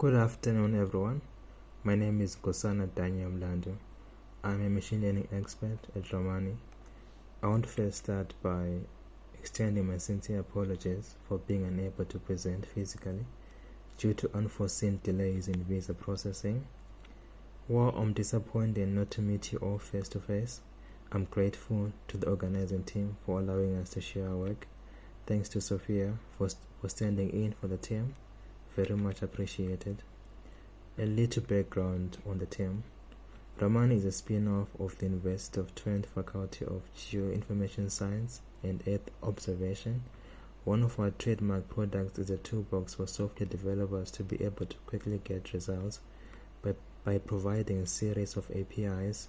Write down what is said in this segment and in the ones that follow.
Good afternoon, everyone. My name is Gosana Daniel Mlando. I'm a machine learning expert at Romani. I want to first start by extending my sincere apologies for being unable to present physically due to unforeseen delays in visa processing. While I'm disappointed not to meet you all face to face, I'm grateful to the organizing team for allowing us to share our work. Thanks to Sophia for standing in for the team. Very much appreciated. A little background on the team. Romani is a spin-off of the University of Twente Faculty of Geoinformation Science and Earth Observation. One of our trademark products is a toolbox for software developers to be able to quickly get results by providing a series of APIs,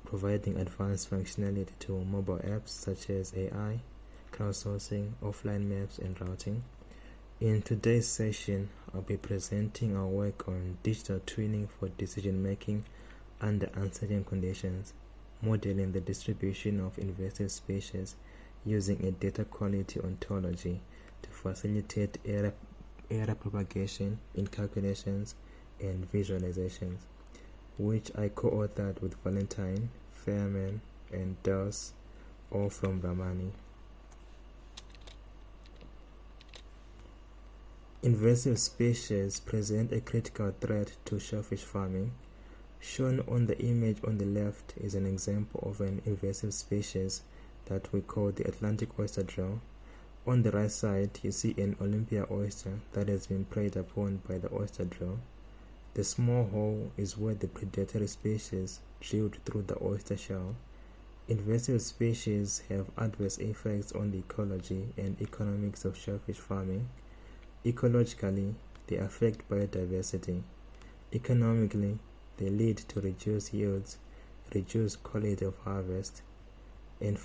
providing advanced functionality to mobile apps such as AI, crowdsourcing, offline maps, and routing. In today's session, I'll be presenting our work on digital twinning for decision making under uncertain conditions, modeling the distribution of invasive species using a data quality ontology to facilitate error propagation in calculations and visualizations, which I co-authored with Valentine, Fairman, and Dawes, all from Romani. Invasive species present a critical threat to shellfish farming. Shown on the image on the left is an example of an invasive species that we call the Atlantic oyster drill. On the right side, you see an Olympia oyster that has been preyed upon by the oyster drill. The small hole is where the predatory species drilled through the oyster shell. Invasive species have adverse effects on the ecology and economics of shellfish farming. Ecologically, they affect biodiversity. Economically, they lead to reduced yields, reduced quality of harvest, and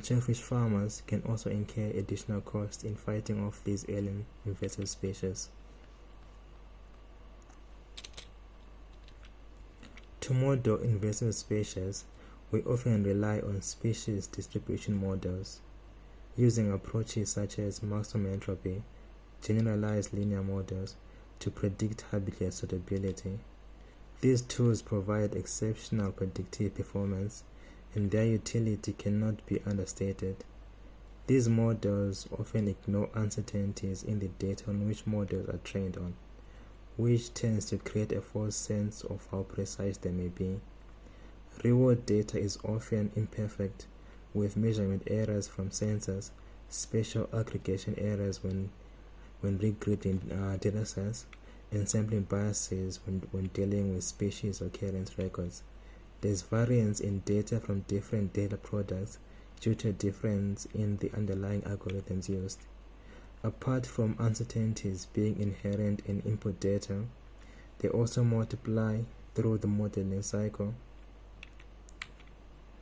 shellfish farmers can also incur additional costs in fighting off these alien invasive species. To model invasive species, we often rely on species distribution models, using approaches such as maximum entropy, generalized linear models to predict habitat suitability. These tools provide exceptional predictive performance, and their utility cannot be understated. These models often ignore uncertainties in the data on which models are trained on, which tends to create a false sense of how precise they may be. Real-world data is often imperfect, with measurement errors from sensors, spatial aggregation errors when regrouping datasets, and sampling biases when dealing with species occurrence records. There's variance in data from different data products due to a difference in the underlying algorithms used. Apart from uncertainties being inherent in input data, they also multiply through the modeling cycle.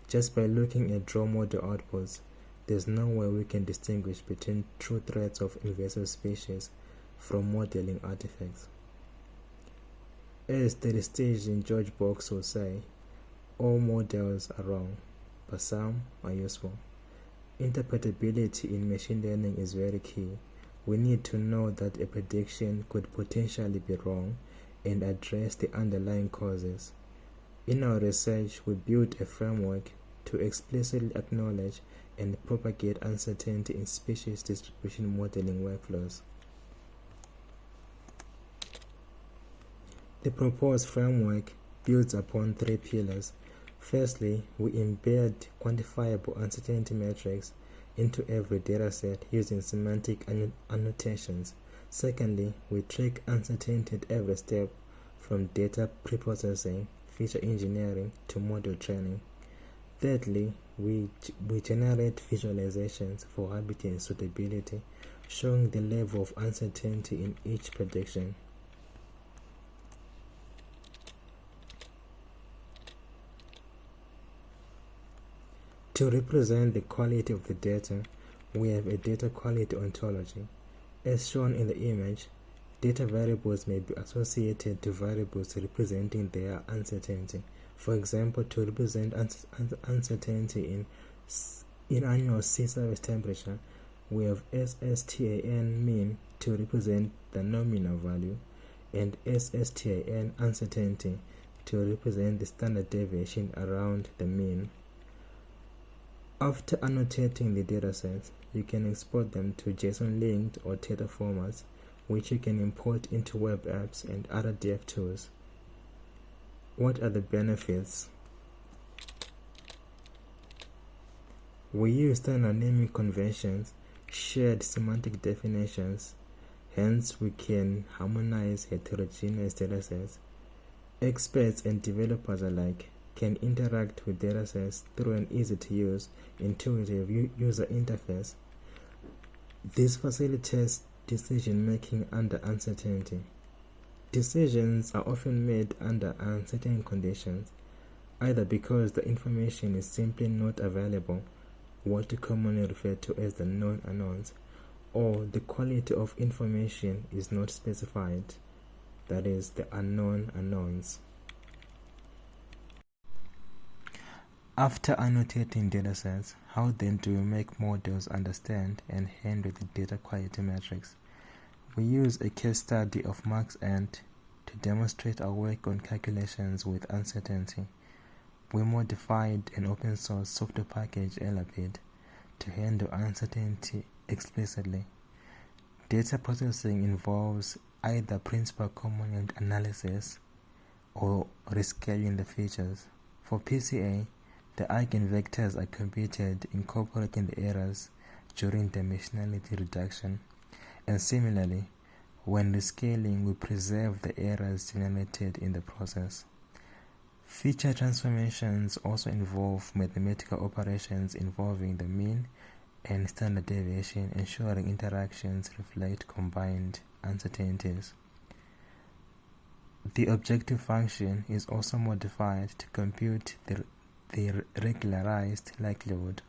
Just by looking at draw model outputs, there's no way we can distinguish between true threats of invasive species from modeling artifacts. As the station George Box will say, all models are wrong, but some are useful. Interpretability in machine learning is very key. We need to know that a prediction could potentially be wrong and address the underlying causes. In our research, we built a framework to explicitly acknowledge and propagate uncertainty in species distribution modeling workflows. The proposed framework builds upon three pillars. Firstly, we embed quantifiable uncertainty metrics into every dataset using semantic annotations. Secondly, we track uncertainty at every step, from data preprocessing, feature engineering, to model training. Thirdly, we generate visualizations for habitat suitability, showing the level of uncertainty in each prediction. To represent the quality of the data, we have a data quality ontology. As shown in the image, data variables may be associated to variables representing their uncertainty. For example, to represent uncertainty in annual sea surface temperature, we have SSTAN mean to represent the nominal value and SSTAN uncertainty to represent the standard deviation around the mean. After annotating the datasets, you can export them to JSON-linked or data formats, which you can import into web apps and other dev tools. What are the benefits? We use standard naming conventions, shared semantic definitions, hence we can harmonize heterogeneous datasets. Experts and developers alike can interact with datasets through an easy-to-use, intuitive user interface. This facilitates decision-making under uncertainty. Decisions are often made under uncertain conditions, either because the information is simply not available, what we commonly refer to as the known unknowns, or the quality of information is not specified, that is, the unknown unknowns. After annotating datasets, how then do we make models understand and handle the data quality metrics? We use a case study of Max Ant to demonstrate our work on calculations with uncertainty. We modified an open source software package, Iliad, to handle uncertainty explicitly. Data processing involves either principal component analysis or rescaling the features. For PCA, the eigenvectors are computed incorporating the errors during dimensionality reduction, and similarly, when rescaling, we preserve the errors generated in the process. Feature transformations also involve mathematical operations involving the mean and standard deviation, ensuring interactions reflect combined uncertainties. The objective function is also modified to compute the regularized likelihood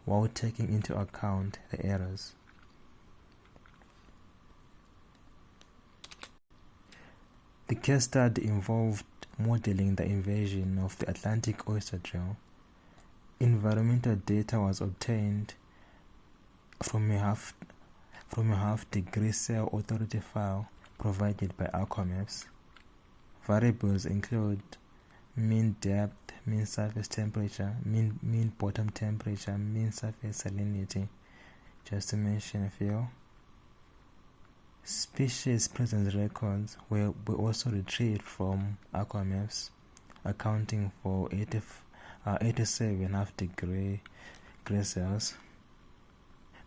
while taking into account the errors. The case study involved modeling the invasion of the Atlantic oyster drill. Environmental data was obtained from a half-degree cell authority file provided by Aquamaps. Variables include mean depth, mean surface temperature, mean bottom temperature, mean surface salinity, just to mention a few. Species presence records were also retrieved from Aquamaps, accounting for 87 half-degree gray cells.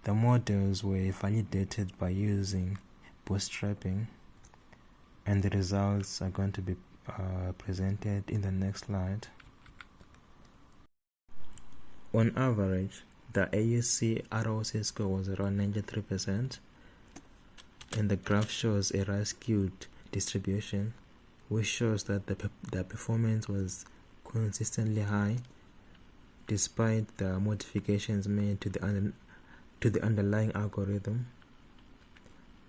The models were validated by using bootstrapping, and the results are going to be presented in the next slide. On average, the AUC ROC score was around 93%, and the graph shows a right-skewed distribution, which shows that the performance was consistently high despite the modifications made to the underlying algorithm.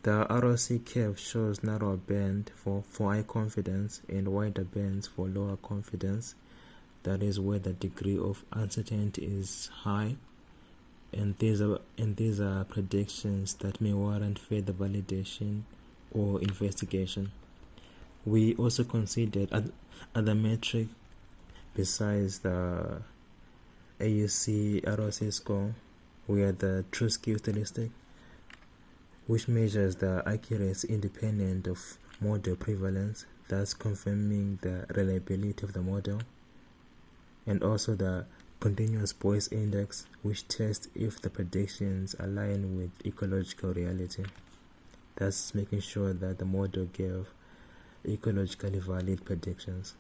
The ROC curve shows narrower band for high confidence and wider bands for lower confidence, that is where the degree of uncertainty is high, and these are predictions that may warrant further validation or investigation. We also considered other metrics besides the AUC ROC score. We had the true skew statistic, which measures the accuracy independent of model prevalence, thus confirming the reliability of the model, and also the continuous Boyce index, which tests if the predictions align with ecological reality, thus making sure that the model gave ecologically valid predictions.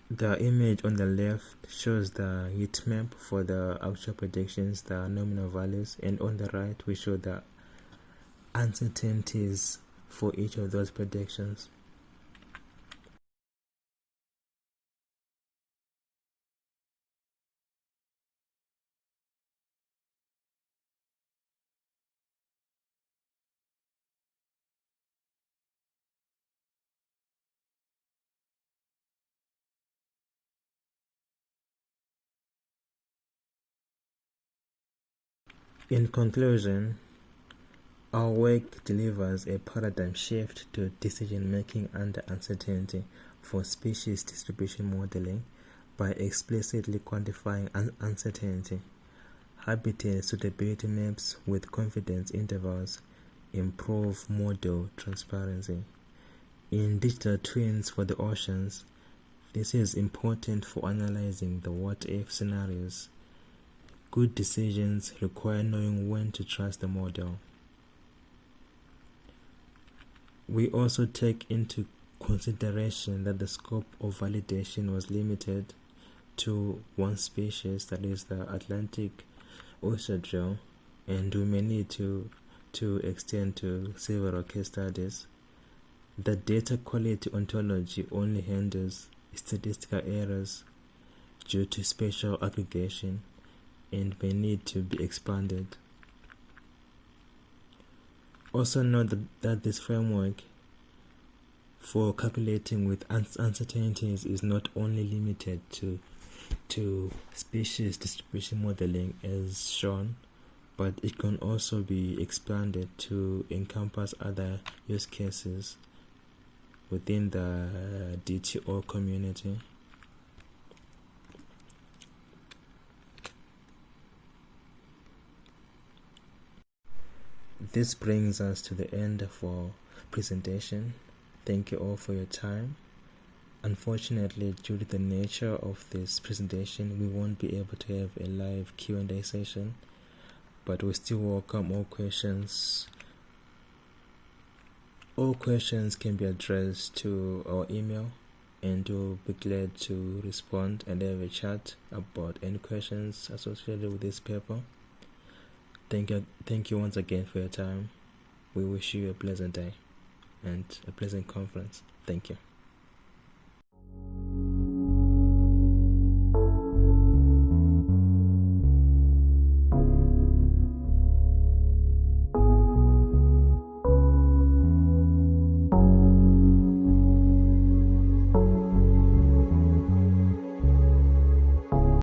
The image on the left shows the heat map for the actual predictions, the nominal values, and on the right we show the uncertainties for each of those predictions. In conclusion, our work delivers a paradigm shift to decision-making under uncertainty for species distribution modeling by explicitly quantifying uncertainty. Habitat suitability maps with confidence intervals improve model transparency. In digital twins for the oceans, this is important for analyzing the what-if scenarios. Good decisions require knowing when to trust the model. We also take into consideration that the scope of validation was limited to one species, that is the Atlantic oyster drill, and we may need to extend to several case studies. The data quality ontology only handles statistical errors due to spatial aggregation and may need to be expanded. Also note that this framework for calculating with uncertainties is not only limited to species distribution modeling as shown, but it can also be expanded to encompass other use cases within the DTO community. This brings us to the end of our presentation. Thank you all for your time. Unfortunately, due to the nature of this presentation, we won't be able to have a live Q&A session, but we still welcome all questions. All questions can be addressed to our email, and we'll be glad to respond and have a chat about any questions associated with this paper. Thank you once again for your time. We wish you a pleasant day and a pleasant conference. Thank you.